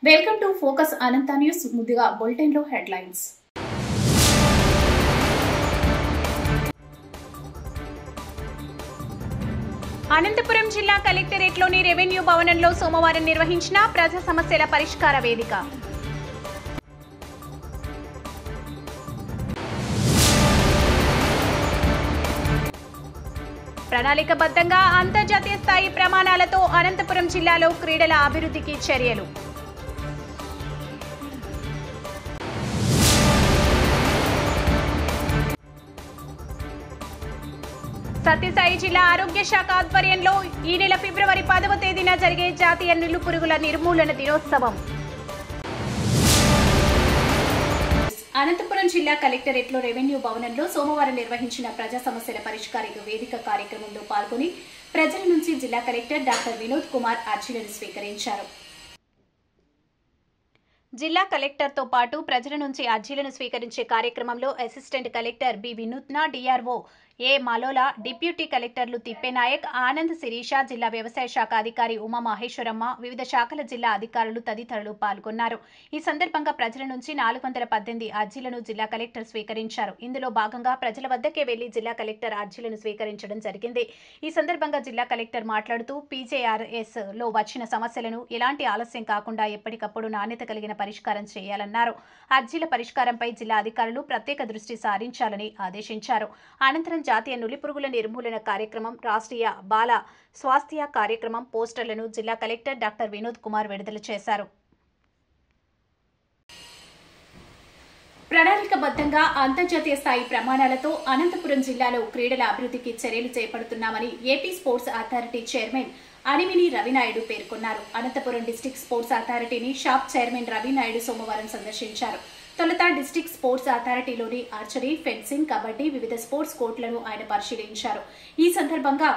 Welcome to focus Anantha news. ముందుగా bulletin లో headlines. Anantapuram జిల్లా కలెక్టరేట్లోని రెవెన్యూ భవనంలో సోమవారం నిర్వహించిన ప్రజా సమస్యల పరిష్కార వేదిక. ప్రణాళికబద్ధంగా అంతర్జాతీయ స్థాయి ప్రమాణాలతో అనంతపురం జిల్లాలో క్రీడల అభివృద్ధికి చర్యలు. సత్యసాయి జిల్లా ఆరోగ్య శాఖ ఆధ్వర్యంలో ఈ నెల ఫిబ్రవరి 10వ తేదీన జరిగే జాతీయ నులిపురుగుల నిర్మూలన దినోత్సవం. అనంతపురం జిల్లా కలెక్టరేట్లో రెవెన్యూ భవనంలో సోమవారం నిర్వహించిన ప్రజా సమస్యల పరిష్కార వేదిక కార్యక్రమంలో పాల్గొని ప్రజల నుంచి జిల్లా కలెక్టర్ డాక్టర్ వినోద్ కుమార్ అర్జీలను స్వీకరించారు. జిల్లా కలెక్టర్తో పాటు ప్రజల నుంచి అర్జీలను స్వీకరించే కార్యక్రమంలో అసిస్టెంట్ కలెక్టర్ బి వినూత్న, డిఆర్ఓ ఏ మలోలా, డిప్యూటీ కలెక్టర్లు తిప్పేనాయక్, ఆనంద్, శిరీష, జిల్లా వ్యవసాయ శాఖ అధికారి ఉమా మహేశ్వరమ్మ, వివిధ శాఖల జిల్లా అధికారులు తదితరులు పాల్గొన్నారు. ఈ సందర్భంగా ప్రజల నుంచి 418 అర్జీలను జిల్లా కలెక్టర్ స్వీకరించారు. ఇందులో భాగంగా ప్రజల వద్దకే వెళ్లి జిల్లా కలెక్టర్ అర్జీలను స్వీకరించడం జరిగింది. ఈ సందర్భంగా జిల్లా కలెక్టర్ మాట్లాడుతూ పీజేఆర్ఎస్ లో వచ్చిన సమస్యలను ఎలాంటి ఆలస్యం కాకుండా ఎప్పటికప్పుడు నాణ్యత కలిగిన పరిష్కారం చేయాలన్నారు. అర్జీల పరిష్కారంపై జిల్లా అధికారులు ప్రత్యేక దృష్టి సారించాలని ఆదేశించారు. అనంతరం జాతీయ నులిపురుగుల నిర్మూలన కార్యక్రమం, రాష్ట్రీయ బాల స్వాస్థ్య కార్యక్రమం పోస్టర్లను జిల్లా కలెక్టర్ డాక్టర్ వినోద్ కుమార్ విడుదల చేశారు. ప్రణాళికబద్ధంగా అంతర్జాతీయ స్థాయి ప్రమాణాలతో అనంతపురం జిల్లాలో క్రీడల అభివృద్ధికి చర్యలు చేపడుతున్నామని AP sports authority chairman Animini Ravinaidu పేర్కొన్నారు. అనంతపురం డిస్టిక్ స్పోర్ట్స్ అథారిటీని షాప్ చైర్మన్ రవినాయుడు సోమవారం సందర్శించారు. తొలుత డిస్టిక్ స్పోర్ట్స్ అథారిటీలోని ఆర్చరీ, ఫెన్సింగ్, కబడ్డీ, వివిధ స్పోర్ట్స్ కోర్టులను ఆయన పరిశీలించారు. ఈ సందర్భంగా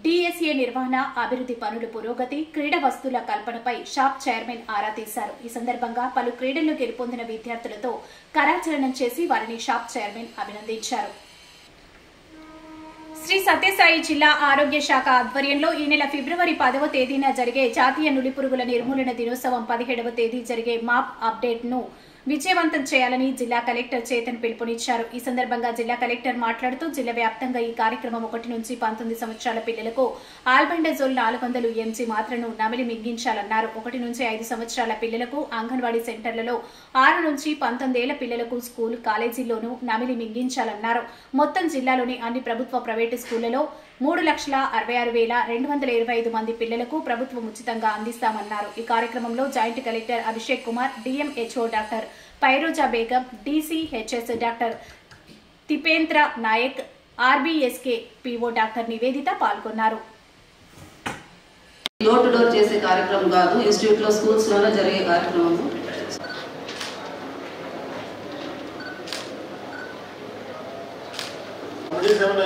డిఎస్ఏ నిర్వహణ, అభివృద్ధి పనుల పురోగతి, క్రీడా వస్తువుల కల్పనపై షాప్ చైర్మన్ ఆరా తీశారు. ఈ సందర్భంగా పలు క్రీడల్లో గెలుపొందిన విద్యార్థులతో కరాచరణం చేసి వారిని షాప్ చైర్మన్ అభినందించారు. శ్రీ సత్యసాయి జిల్లా ఆరోగ్య శాఖ ఆధ్వర్యంలో ఈ నెల ఫిబ్రవరి 10వ తేదీన జరిగే జాతీయ నులిపురుగుల నిర్మూలన దినోత్సవం 17వ తేదీ జరిగే మాప్ అప్డేట్ ను విజయవంతం చేయాలని జిల్లా కలెక్టర్ చేతన్ పిలుపునిచ్చారు. ఈ సందర్భంగా జిల్లా కలెక్టర్ మాట్లాడుతూ జిల్లా వ్యాప్తంగా ఈ కార్యక్రమం 1 నుంచి 19 సంవత్సరాల పిల్లలకు ఆల్బెండజోల్ 400 mg మాత్రను నమిలి మింగించాలన్నారు. 1 నుంచి 5 సంవత్సరాల పిల్లలకు అంగన్వాడీ సెంటర్లలో, 6 నుంచి 19 ఏళ్ల పిల్లలకు స్కూల్, కాలేజీల్లోనూ నమిలి మింగించాలన్నారు. మొత్తం జిల్లాలోని అన్ని ప్రభుత్వ, ప్రైవేటు స్కూళ్లలో 3,66,225 మంది పిల్లలకు ప్రభుత్వం ఉచితంగా అందిస్తామన్నారు. ఈ కార్యక్రమంలో joint collector Abhishek Kumar, DMHO doctor Firoza Begum, DCHS doctor Tipendra Nayak, RBSK PO doctor Nivedita పాల్గొన్నారు. డోర్ టు డోర్ చేసే కార్యక్రమం కాదు, ఇన్స్టిట్యూట్ లో, స్కూల్స్ లోనే జరిగే కార్యక్రమం.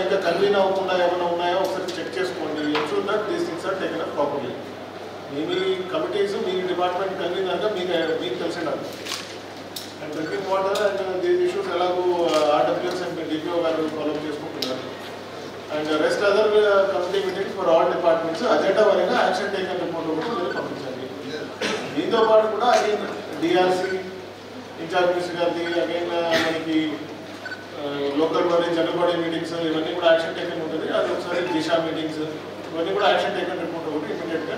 ఇంకా కన్వీన్ అవ్వకుండా ఏమైనా ఉన్నాయో ఒకసారి చెక్ చేసుకోండి. Ensure that these things are taken up properly. మీ కమిటీస్, మీ డిపార్ట్మెంట్ కన్వీనర్గా మీకు తెలిసినారు. And drinking water and these issues ఎలాగో ఆర్డబ్ల్యూఎస్ అండ్ డిపిఓ గారు ఫాలో చేసుకుంటున్నారు. And rest other committee meetings for all departments agenda వరకు యాక్షన్ టేకన్ రిపోర్ట్ ఒకటి మీరు పంపించండి. దీంతో పాటు కూడా అగైన్ డిఆర్సీ ఇన్ఛార్జ్ మినిస్టర్ గారిది, అగైన్ మనకి local body, general body meetings ఇవన్నీ కూడా యాక్షన్ టేకన్ ఉంటుంది. అది ఒకసారి దిశా మీటింగ్స్ ఇవన్నీ కూడా యాక్షన్ టేకన్ రిపోర్ట్ ఒకటి ఇమీడియట్గా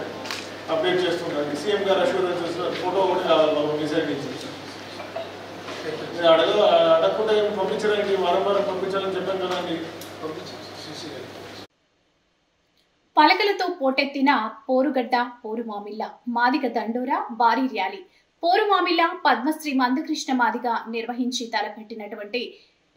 అప్డేట్ చేస్తుంటారు. సీఎం గారు అష్యూరెన్సెస్ ఫోటో ఒకటి కావాలి బాబు మీ సైడ్ నుంచి. మీరు అడగకుండా ఏమి పంపించడానికి వారం పంపించాలని చెప్పాను కదా అండి. పలకలతో పోటెత్తిన పోరుగడ్డ పోరుమామిళ్ళ, మాదిగ దండోరా భారీ ర్యాలీ. పోరుమామిళ్ళ పద్మశ్రీ మందకృష్ణ మాదిగ నిర్వహించి తలపెట్టినటువంటి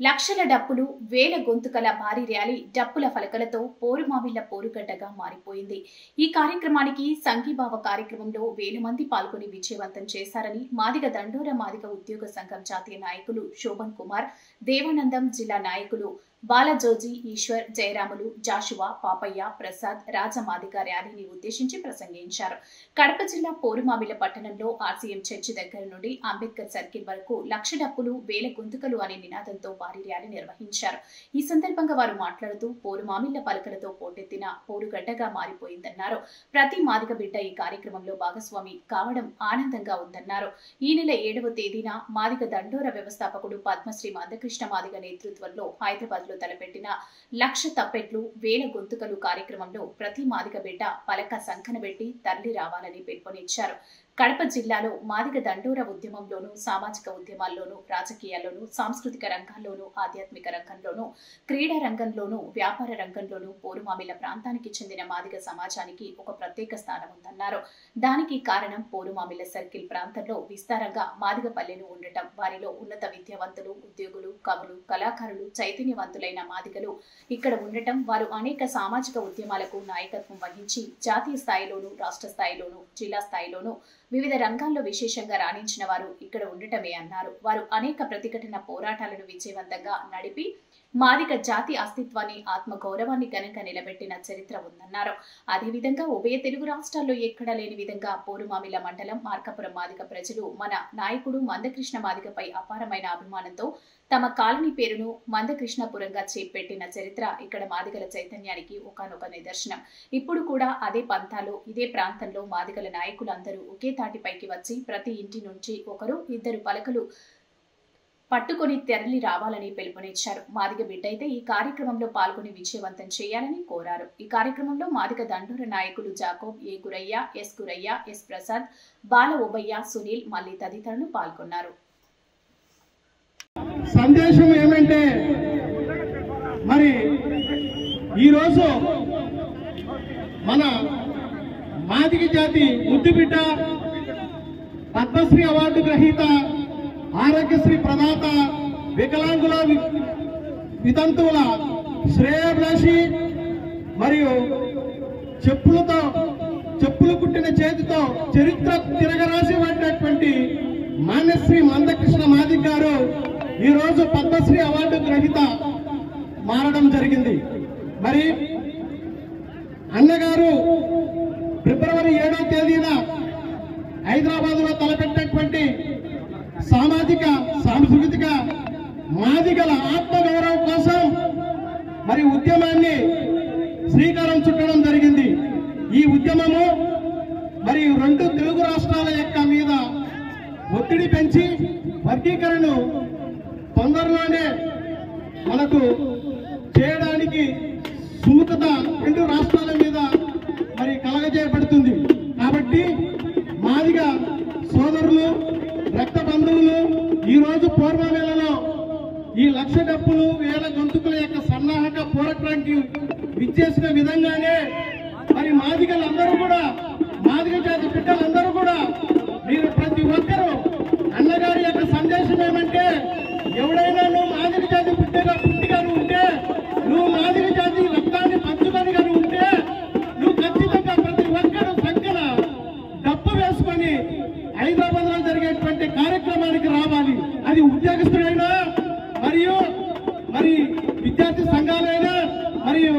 లక్షల డప్పులు, వేల గొంతుకల భారీ ర్యాలీ డప్పుల ఫలకలతో పోరుమామిళ్ల పోరుగడ్డగా మారిపోయింది. ఈ కార్యక్రమానికి సంఘీభావ కార్యక్రమంలో 1000 మంది పాల్గొని విజయవంతం చేశారని మాదిగ దండోర మాదిగ ఉద్యోగ సంఘం జాతీయ నాయకులు శోభన్ కుమార్, దేవానందం, జిల్లా నాయకులు బాలజోజి, ఈశ్వర్, జయరాములు, జాషువా, పాపయ్య, ప్రసాద్, రాజమాదిగ ర్యాలీని ఉద్దేశించి ప్రసంగించారు. కడప జిల్లా పోరుమామిల పట్టణంలో ఆర్సీఎం చర్చి దగ్గర నుండి అంబేద్కర్ సర్కిల్ వరకు 1,00,000 డప్పులు 1,000 గొంతుకలు అనే నినాదంతో భారీ ర్యాలీ నిర్వహించారు. ఈ సందర్భంగా వారు మాట్లాడుతూ పోరుమామిళ్ల పలకలతో పోటెత్తిన పోరుగడ్డగా మారిపోయిందన్నారు. ప్రతి మాదిగ బిడ్డ ఈ కార్యక్రమంలో భాగస్వామి కావడం ఆనందంగా ఉందన్నారు. ఈ నెల 7వ తేదీన మాదిగ దండోర వ్యవస్థాపకుడు పద్మశ్రీ మందకృష్ణ మాదిగ నేతృత్వంలో హైదరాబాద్ లో తలపెట్టిన 1,00,000 తప్పెట్లు 1,000 గొంతుకలు కార్యక్రమంలో ప్రతి మాదిగ బిడ్డ పలక సంకనబెట్టి తరలి రావాలని పిలుపునిచ్చారు. కడప జిల్లాలో మాదిగ దండోర ఉద్యమంలోనూ, సామాజిక ఉద్యమాల్లోనూ, రాజకీయాల్లోనూ, సాంస్కృతిక రంగాల్లోనూ, ఆధ్యాత్మిక రంగంలోనూ, క్రీడా రంగంలోనూ, వ్యాపార రంగంలోనూ పోరుమామిల ప్రాంతానికి చెందిన మాదిగ సమాజానికి ఒక ప్రత్యేక స్థానం ఉందన్నారు. దానికి కారణం పోరుమామిల సర్కిల్ ప్రాంతంలో విస్తారంగా మాదిగ పల్లెలు ఉండటం, వారిలో ఉన్నత విద్యావంతులు, ఉద్యోగులు, కవులు, కళాకారులు, చైతన్యవంతులైన మాదిగలు ఇక్కడ ఉండటం, వారు అనేక సామాజిక ఉద్యమాలకు నాయకత్వం వహించి జాతీయ స్థాయిలోనూ, రాష్ట్ర స్థాయిలోనూ, జిల్లా స్థాయిలోనూ వివిధ రంగాల్లో విశేషంగా రాణించిన వారు ఇక్కడ ఉండటమే అన్నారు. వారు అనేక ప్రతిఘటన పోరాటాలను విజయవంతంగా నడిపి మాదిగ జాతి అస్తిత్వాన్ని, ఆత్మగౌరవాన్ని ఘనంగా నిలబెట్టిన చరిత్ర ఉందన్నారు. అదేవిధంగా ఉభయ తెలుగు రాష్ట్రాల్లో ఎక్కడా లేని విధంగా పోరుమామిల మండలం మార్కాపురం మాదిగ ప్రజలు మన నాయకుడు మందకృష్ణ మాదిగపై అపారమైన అభిమానంతో తమ కాలనీ పేరును మందకృష్ణపురంగా చేపెట్టిన చరిత్ర ఇక్కడ మాదిగల చైతన్యానికి ఒకానొక నిదర్శనం. ఇప్పుడు కూడా అదే పంథాలో ఇదే ప్రాంతంలో మాదిగల నాయకులందరూ ఒకే తాటిపైకి వచ్చి ప్రతి ఇంటి నుంచి ఒకరు ఇద్దరు పలకలు పట్టుకొని తెరలి రావాలని పిలుపునిచ్చారు. మాదిగ బిడ్డైతే ఈ కార్యక్రమంలో పాల్గొని విజయవంతం చేయాలని కోరారు. ఈ కార్యక్రమంలో మాదిగ దండోర నాయకులు జాకోబ్, ఏ గురయ్య, ఎస్ గురయ్య, ఎస్ ప్రసాద్, బాల ఓబయ్య, సునీల్, మల్లి తదితరులు పాల్గొన్నారు. సందేశం ఏమంటే, మరి ఈరోజు మన మాదిగ జాతి ముద్దుబిడ్డ, పద్మశ్రీ అవార్డు గ్రహీత, ఆరోగ్యశ్రీ ప్రదాత, వికలాంగుల వితంతువుల శ్రేయోభిలాషి, మరియు చెప్పులు కుట్టిన చేతితో చరిత్ర తిరగరాసి పడినటువంటి మాన్యశ్రీ మందకృష్ణ మాదిగ గారు ఈరోజు పద్మశ్రీ అవార్డు గ్రహీత మారడం జరిగింది. మరి అన్నగారు ఫిబ్రవరి 7వ తేదీన హైదరాబాద్ లో తలపెట్టినటువంటి సామాజిక, సాంస్కృతిక మాదిగల ఆత్మగౌరవం కోసం మరి ఉద్యమాన్ని శ్రీకారం చుట్టడం జరిగింది. ఈ ఉద్యమము మరి 2 తెలుగు రాష్ట్రాల యొక్క మీద ఒత్తిడి పెంచి వర్గీకరణను తొందరలోనే మనకు చేయడానికి సుముఖత 2 రాష్ట్రాల మీద మరి కలగజేయబడుతుంది. కాబట్టి మాదిగ సోదరులు, రక్త బంధువులు ఈరోజు పోరుమామిలలో ఈ 1,00,000 డప్పులు 1,000 గొంతుకుల యొక్క సన్నాహక పోరాటానికి విచ్చేసిన విధంగానే మరి మాదిగలందరూ కూడా, మాదిగ జాతి బిడ్డలందరూ కూడా మీరు ప్రతి ఒక్కరూ అన్నగారి యొక్క సందేశం ఏమంటే, ఎవడైనా నువ్వు మాదిగ జాతి పుట్టిగా ఉంటే, నువ్వు మాదిగ జాతి రక్తాన్ని పంచుకొని ఉంటే, నువ్వు ఖచ్చితంగా ప్రతి ఒక్కరూ సంఖ్యన డప్పు వేసుకొని హైదరాబాద్ లో జరిగేటువంటి కార్యక్రమానికి రావాలి. అది ఉద్యోగస్తులైనా, మరి విద్యార్థి సంఘాలైనా, మరియు